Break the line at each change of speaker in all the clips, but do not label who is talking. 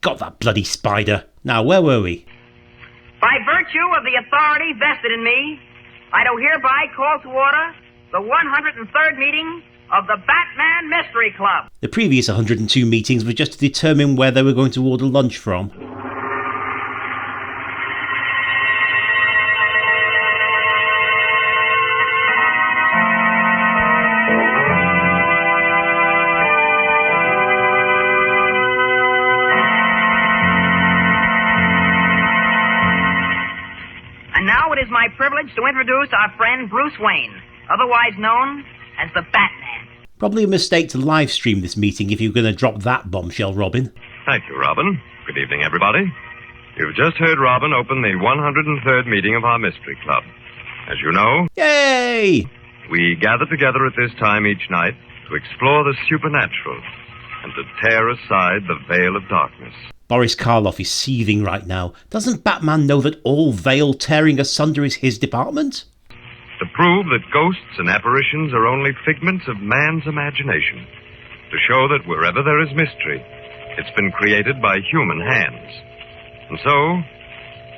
Got that bloody spider. Now, where were we?
By virtue of the authority vested in me, I do hereby call to order the 103rd meeting of the Batman Mystery Club.
The previous 102 meetings were just to determine where they were going to order lunch from.
And now it is my privilege to introduce our friend Bruce Wayne, otherwise known as the Batman.
Probably a mistake to live stream this meeting if you're going to drop that bombshell, Robin.
Thank you, Robin. Good evening, everybody. You've just heard Robin open the 103rd meeting of our Mystery Club. As you know,
Yay!
we gather together at this time each night to explore the supernatural and to tear aside the veil of darkness.
Boris Karloff is seething right now. Doesn't Batman know that all veil tearing asunder is his department?
To prove that ghosts and apparitions are only figments of man's imagination. To show that wherever there is mystery, it's been created by human hands. And so,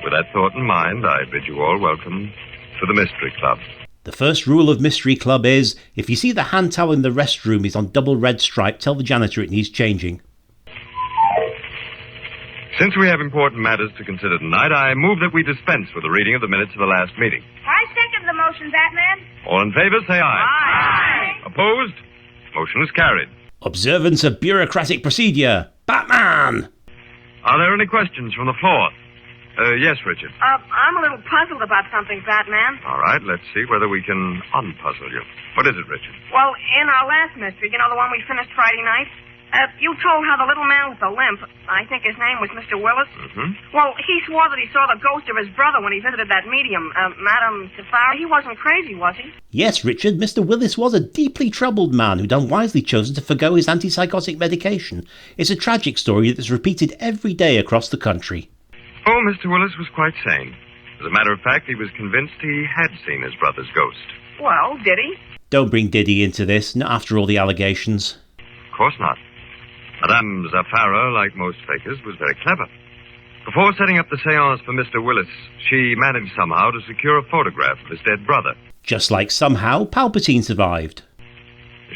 with that thought in mind, I bid you all welcome to the Mystery Club.
The first rule of Mystery Club is, if you see the hand towel in the restroom is on double red stripe, tell the janitor it needs changing.
Since we have important matters to consider tonight, I move that we dispense with the reading of the minutes of the last meeting.
I second the motion, Batman.
All in favor, say aye.
Aye.
Opposed? Motion is carried.
Observance of bureaucratic procedure. Batman!
Are there any questions from the floor? Yes, Richard.
I'm a little puzzled about something, Batman.
All right, let's see whether we can unpuzzle you. What is it, Richard?
Well, in our last mystery, you know, the one we finished Friday night, you told how the little man with the limp, I think his name was Mr. Willis.
Mm-hmm.
Well, he swore that he saw the ghost of his brother when he visited that medium, Madame Safari. He wasn't crazy, was he?
Yes, Richard, Mr. Willis was a deeply troubled man who'd unwisely chosen to forgo his antipsychotic medication. It's a tragic story that's repeated every day across the country.
Oh, Mr. Willis was quite sane. As a matter of fact, he was convinced he had seen his brother's ghost.
Well, did he?
Don't bring Diddy into this, not after all the allegations.
Of course not. Madame Zafara, like most fakers, was very clever. Before setting up the seance for Mr. Willis, she managed somehow to secure a photograph of his dead brother.
Just like somehow Palpatine survived.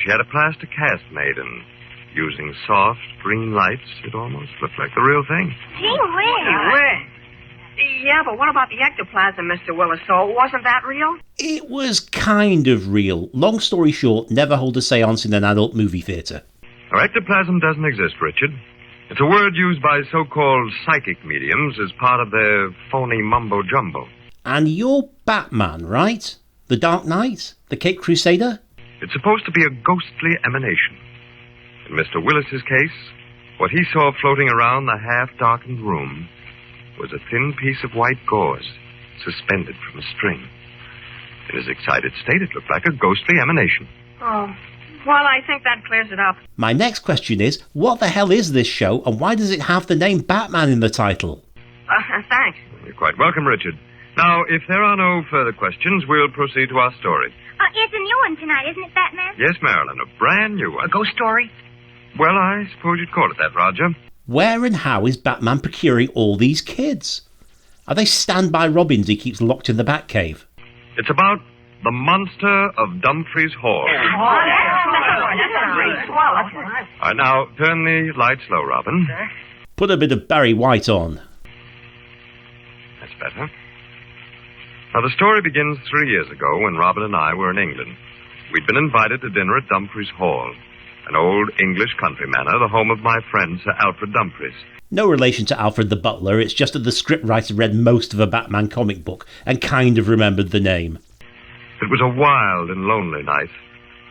She had a plaster cast made, and using soft green lights, it almost looked like the real thing.
Gee whiz. Yeah, but what about the ectoplasm, Mr. Willis? So wasn't that real?
It was kind of real. Long story short, never hold a seance in an adult movie theatre.
Now, ectoplasm doesn't exist, Richard. It's a word used by so-called psychic mediums as part of their phony mumbo-jumbo.
And you're Batman, right? The Dark Knight? The Caped Crusader?
It's supposed to be a ghostly emanation. In Mr. Willis's case, what he saw floating around the half-darkened room was a thin piece of white gauze suspended from a string. In his excited state, it looked like a ghostly emanation.
Oh, well, I think that clears it up.
My next question is, what the hell is this show, and why does it have the name Batman in the title?
Thanks.
You're quite welcome, Richard. Now, if there are no further questions, we'll proceed to our story.
It's a new one tonight, isn't it, Batman?
Yes, Marilyn, a brand new one.
A ghost story?
Well, I suppose you'd call it that, Roger.
Where and how is Batman procuring all these kids? Are they standby Robins he keeps locked in the Batcave?
It's about the monster of Dumphreys Hall. All right, now, turn the lights low, Robin.
Put a bit of Barry White on.
That's better. Now, the story begins 3 years ago when Robin and I were in England. We'd been invited to dinner at Dumphreys Hall, an old English country manor, the home of my friend Sir Alfred Dumphreys.
No relation to Alfred the Butler, it's just that the scriptwriter read most of a Batman comic book and kind of remembered the name.
It was a wild and lonely night,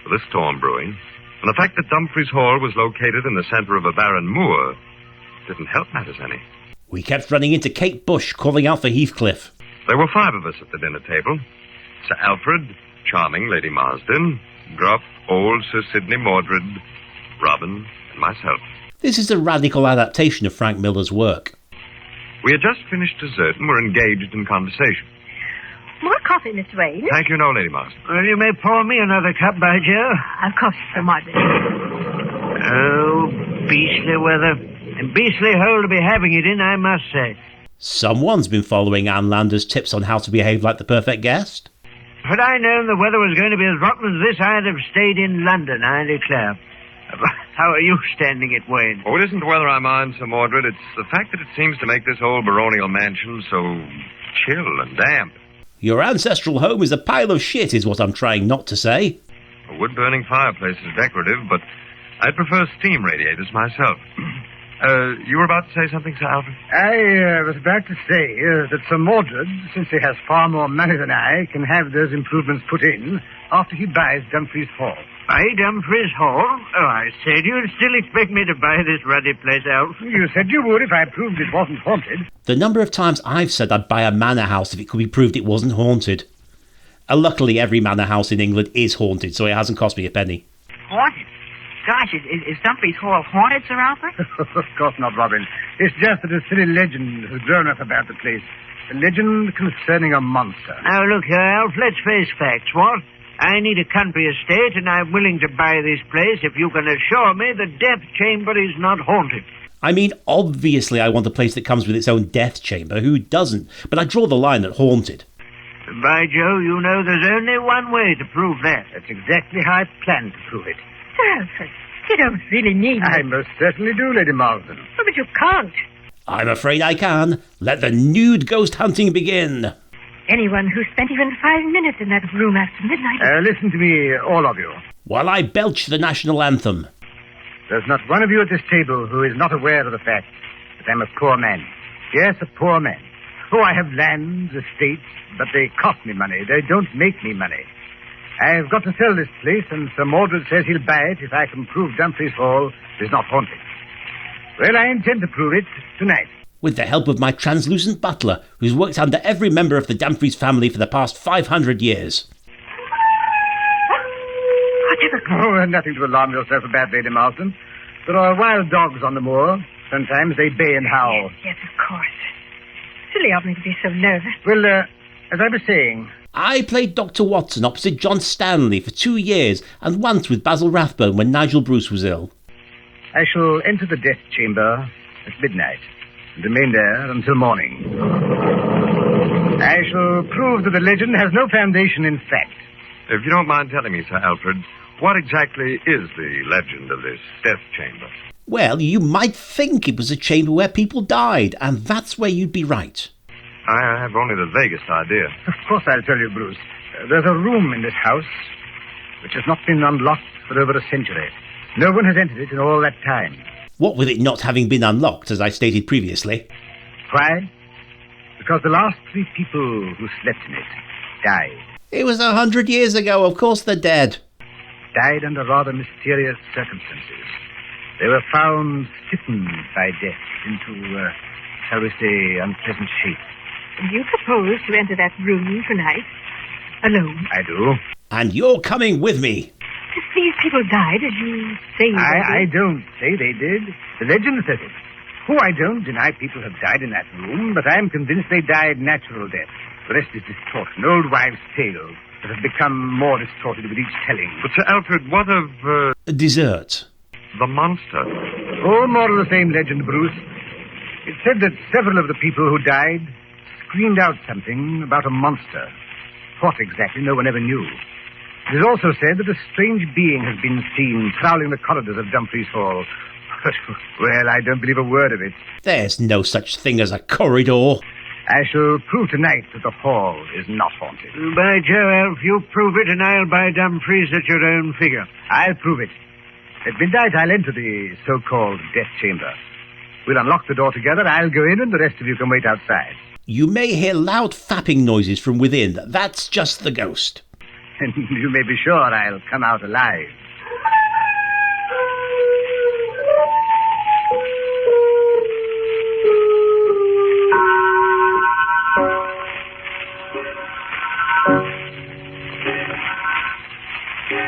with a storm brewing, and the fact that Dumphreys Hall was located in the centre of a barren moor didn't help matters any.
We kept running into Kate Bush, calling out for Heathcliff.
There were 5 of us at the dinner table. Sir Alfred, charming Lady Marsden, gruff old Sir Sidney Mordred, Robin, and myself.
This is a radical adaptation of Frank Miller's work.
We had just finished dessert and were engaged in conversation.
More coffee, Mr. Wayne?
Thank you, no, Lady Marston.
Well, you may pour me another cup, by Joe.
Of course, Sir Margaret.
Oh, beastly weather. And beastly hole to be having it in, I must say.
Someone's been following Anne Lander's tips on how to behave like the perfect guest.
Had I known the weather was going to be as rotten as this, I'd have stayed in London, I declare. How are you standing it, Wayne?
Oh, it isn't the weather I mind, Sir Mordred. It's the fact that it seems to make this old baronial mansion so chill and damp.
Your ancestral home is a pile of shit, is what I'm trying not to say.
A wood-burning fireplace is decorative, but I'd prefer steam radiators myself. You were about to say something, Sir Alfred?
I was about to say that Sir Mordred, since he has far more money than I, can have those improvements put in after he buys Dumphreys Hall.
Buy Dumphreys Hall? Oh, I say, do you still expect me to buy this ruddy place, Alf?
You said you would if I proved it wasn't haunted.
The number of times I've said I'd buy a manor house if it could be proved it wasn't haunted. Luckily, every manor house in England is haunted, so it hasn't cost me a penny.
Haunted? Gosh, is Dumphreys Hall haunted, Sir Alfred?
Of course not, Robin. It's just that a silly legend has grown up about the place. A legend concerning a monster.
Now, look here, Alf, let's face facts, what? I need a country estate, and I'm willing to buy this place if you can assure me the death chamber is not haunted.
I mean, obviously I want a place that comes with its own death chamber. Who doesn't? But I draw the line at haunted.
By Joe, you know there's only one way to prove that.
That's exactly how I plan to prove it.
Sir Alfred, you don't really need
I
it.
most certainly do, Lady Marsden.
Oh, but you can't.
I'm afraid I can. Let the nude ghost hunting begin.
Anyone who spent even 5 minutes in that room after midnight...
Listen to me, all of you.
While I belch the national anthem.
There's not one of you at this table who is not aware of the fact that I'm a poor man. Yes, a poor man. Oh, I have lands, estates, but they cost me money. They don't make me money. I've got to sell this place, and Sir Mordred says he'll buy it if I can prove Dumphreys Hall is not haunted. Well, I intend to prove it tonight.
With the help of my translucent butler, who's worked under every member of the Dumphreys family for the past 500 years.
Oh, nothing to alarm yourself about, Lady Marsden. There are wild dogs on the moor. Sometimes they bay and howl.
Yes, of course. Silly of me to be so nervous.
Well, as I was saying...
I played Dr. Watson opposite John Stanley for 2 years, and once with Basil Rathbone when Nigel Bruce was ill.
I shall enter the death chamber at midnight and remain there until morning. I shall prove that the legend has no foundation in fact.
If you don't mind telling me, Sir Alfred, what exactly is the legend of this death chamber?
Well, you might think it was a chamber where people died, and that's where you'd be right.
I have only the vaguest idea.
Of course I'll tell you, Bruce. There's a room in this house which has not been unlocked for over a century. No one has entered it in all that time.
What with it not having been unlocked, as I stated previously?
Why? Because the last 3 people who slept in it died.
It was 100 years ago, of course they're dead.
Died under rather mysterious circumstances. They were found stiffened by death into, shall we say, unpleasant shape.
And you propose to enter that room tonight? Alone?
I do.
And you're coming with me.
If these people died, as you say...
I don't say they did. The legend says it. Oh, I don't deny people have died in that room, but I'm convinced they died natural death. The rest is distortion, old wives' tales that have become more distorted with each telling.
But, Sir Alfred, what of,
Dessert.
the monster?
Oh, more of the same legend, Bruce. It said that several of the people who died screamed out something about a monster. What exactly, no one ever knew. It is also said that a strange being has been seen prowling the corridors of Dumphreys Hall. But, well, I don't believe a word of it.
There's no such thing as a corridor.
I shall prove tonight that the hall is not haunted.
By Joe, Alf, you prove it, and I'll buy Dumphreys at your own figure.
I'll prove it. At midnight, I'll enter the so-called death chamber. We'll unlock the door together, I'll go in, and the rest of you can wait outside.
You may hear loud fapping noises from within. That's just the ghost.
And you may be sure I'll come out alive.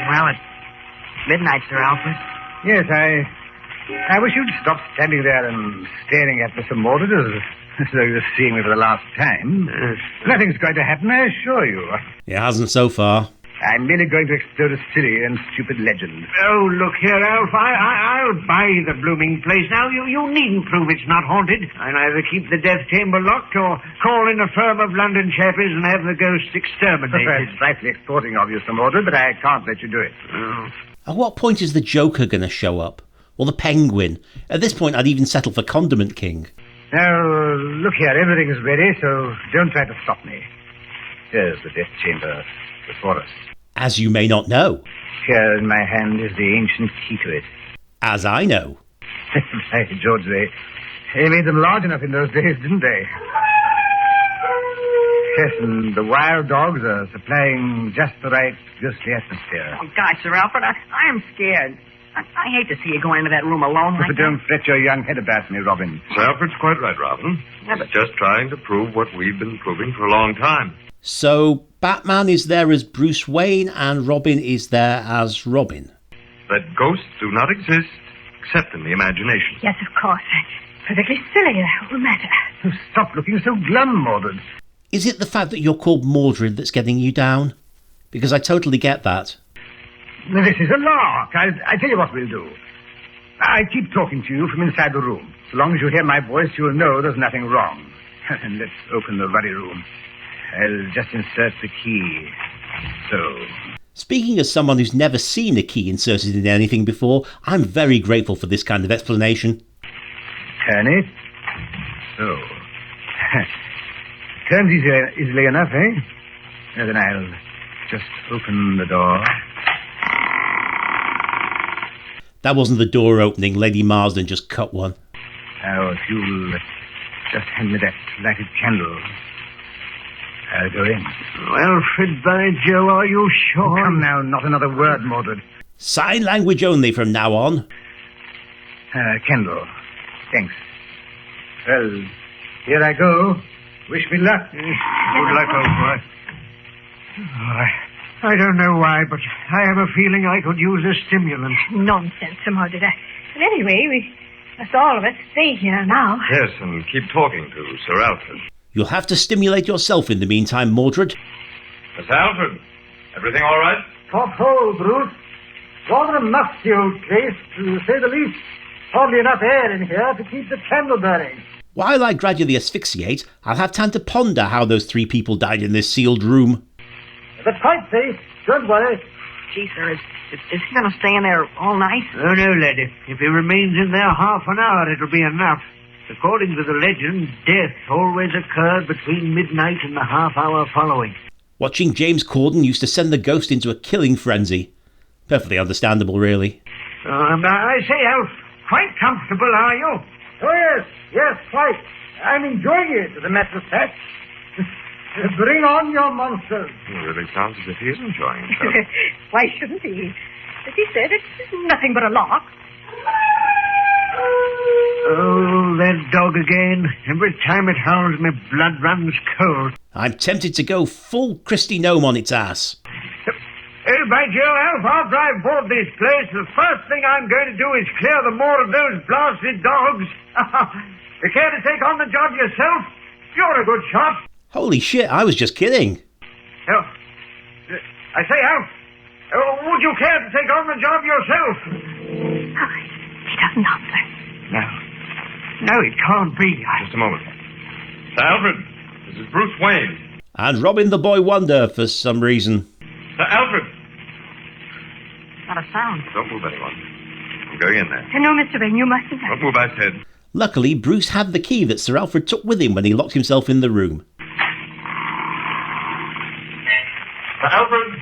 Well, it's midnight, Sir Alfred.
Yes, I I wish you'd stop standing there and staring at me so Mordred as though you were seeing me for the last time. Nothing's going to happen, I assure you.
It hasn't so far.
I'm merely going to explode a silly and stupid legend.
Oh, look here, Alf. I'll buy the blooming place now. You needn't prove it's not haunted. I'll either keep the death chamber locked or call in a firm of London chappies and have the ghosts exterminated.
It's frightfully extorting of you, Sir Mordred, but I can't let you do it.
Oh.
At what point is the Joker going to show up? Or the Penguin? At this point, I'd even settle for Condiment King.
Now, look here, everything's ready, so don't try to stop me. Here's the death chamber before us.
As you may not know.
Here in my hand is the ancient key to it.
As I know.
By George, they made them large enough in those days, didn't they? Yes, and the wild dogs are supplying just the right ghostly atmosphere.
Oh, gosh, Sir Alfred, I am scared. I hate to see you going into that room alone like
But don't fret your young head about me, Robin.
Sir Alfred's quite right, Robin.
Yeah, but-
He's just trying to prove what we've been proving for a long time.
So, Batman is there as Bruce Wayne and Robin is there as Robin.
That ghosts do not exist except in the imagination.
Yes, of course. Perfectly silly, the whole matter.
Oh, stop looking so glum, Mordred.
Is it the fact that you're called Mordred that's getting you down? Because I totally get that.
Now, this is a lark. I'll tell you what we'll do. I keep talking to you from inside the room. So long as you hear my voice, you'll know there's nothing wrong. And let's open the ruddy room. I'll just insert the key. So.
Speaking as someone who's never seen a key inserted in anything before, I'm very grateful for this kind of explanation.
Turn it. So. Turns easily enough, eh? Now then I'll just open the door.
That wasn't the door opening. Lady Marsden just cut one.
Now, if you'll just hand me that lighted candle, I'll go in.
Alfred, by Joe, are you sure?
Oh, come now, not another word, Mordred.
Sign language only from now on.
Candle. Thanks. Well, here I go. Wish me luck.
Good luck, old boy. Oh, I don't know why, but I have a feeling I could use a stimulant.
Nonsense, Sir Mordred. But anyway, we must all of us stay here now.
Yes, and keep talking to Sir Alfred.
You'll have to stimulate yourself in the meantime, Mordred.
Miss Alfred, everything all right?
Top hole, Bruce. Rather a musty old place, to say the least. Hardly enough air in here to keep the candle burning.
While I gradually asphyxiate, I'll have time to ponder how those 3 people died in this sealed room.
But quite safe. Don't worry.
Gee, sir, is he going to stay in there all night?
Oh, no, lad. If he remains in there half an hour, it'll be enough. According to the legend, death always occurred between midnight and the half-hour following.
Watching James Corden used to send the ghost into a killing frenzy. Perfectly understandable, really.
I say, Alf, quite comfortable, are you?
Oh, yes, quite. I'm enjoying it, as a matter of fact. Bring on your monsters.
It really sounds as if he is enjoying himself.
Why shouldn't he? As he said, it's nothing but a lark.
Oh, that dog again. Every time it howls, my blood runs cold.
I'm tempted to go full Christy Gnome on its ass.
Oh, by Joe, Alf, after I've bought this place, the first thing I'm going to do is clear the moor of those blasted dogs. You care to take on the job yourself? You're a good shot.
Holy shit, I was just kidding.
Oh, I say, Alf, would you care to take on the job yourself?
Oh, he doesn't answer.
No, it can't be.
Just a moment. Sir Alfred, this is Bruce Wayne.
And Robin the Boy Wonder for some reason.
Sir Alfred!
Not a sound.
Don't move, anyone. I'm going in there.
No, Mr. Wayne, you mustn't.
Don't move, I said.
Luckily, Bruce had the key that Sir Alfred took with him when he locked himself in the room.
Sir Alfred!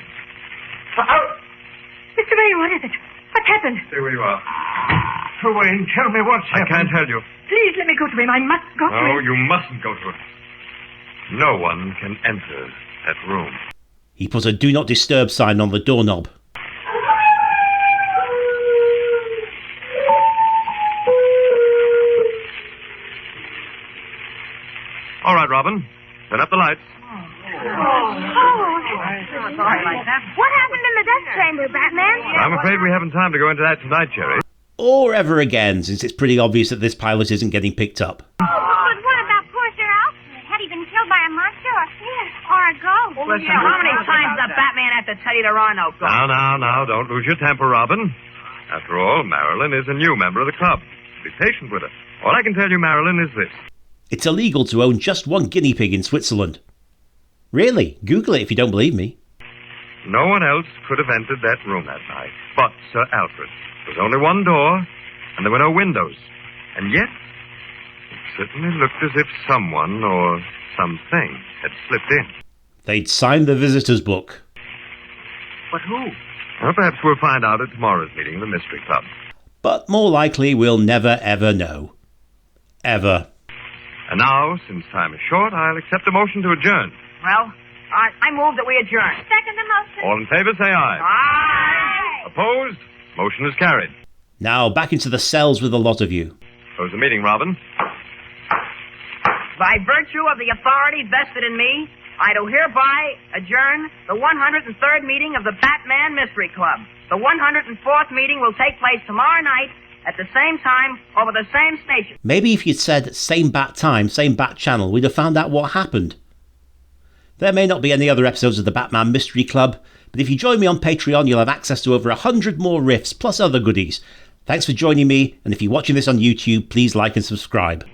Sir Alfred!
Mr. Wayne, what is it? What's happened?
Stay where you are.
Oh, Wayne, tell me what's
I
happened.
can't tell you.
Please let me go to him. I must go to
No,
him.
you mustn't go to it. No one can enter that room.
He put a do not disturb sign on the doorknob.
All right, Robin. Turn up the lights.
What happened in the death chamber, Batman?
I'm afraid we haven't time to go into that tonight, Jerry.
or ever again, since it's pretty obvious that this pilot isn't getting picked up.
But what about poor Sir Alfred? Had he been killed by a monster or a ghost?
Listen, how many times the Batman have to tell you there are no ghosts?
Now, don't lose your temper, Robin. After all, Marilyn is a new member of the club. Be patient with her. All I can tell you, Marilyn, is this.
It's illegal to own just one guinea pig in Switzerland. Really? Google it if you don't believe me.
No one else could have entered that room that night but Sir Alfred. There was only one door, and there were no windows. And yet, it certainly looked as if someone or something had slipped in.
They'd signed the visitor's book.
But who?
Well, perhaps we'll find out at tomorrow's meeting of the Mystery Club.
But more likely, we'll never ever know. Ever.
And now, since time is short, I'll accept a motion to adjourn.
Well, I move that we adjourn.
Second the motion.
All in favor, say aye.
Aye.
Opposed? Motion is carried.
Now, back into the cells with a lot of you.
Close the meeting, Robin.
By virtue of the authority vested in me, I do hereby adjourn the 103rd meeting of the Batman Mystery Club. The 104th meeting will take place tomorrow night at the same time over the same station.
Maybe if you'd said same bat time, same bat channel, we'd have found out what happened. There may not be any other episodes of the Batman Mystery Club, but if you join me on Patreon, you'll have access to over 100 more riffs, plus other goodies. Thanks for joining me, and if you're watching this on YouTube, please like and subscribe.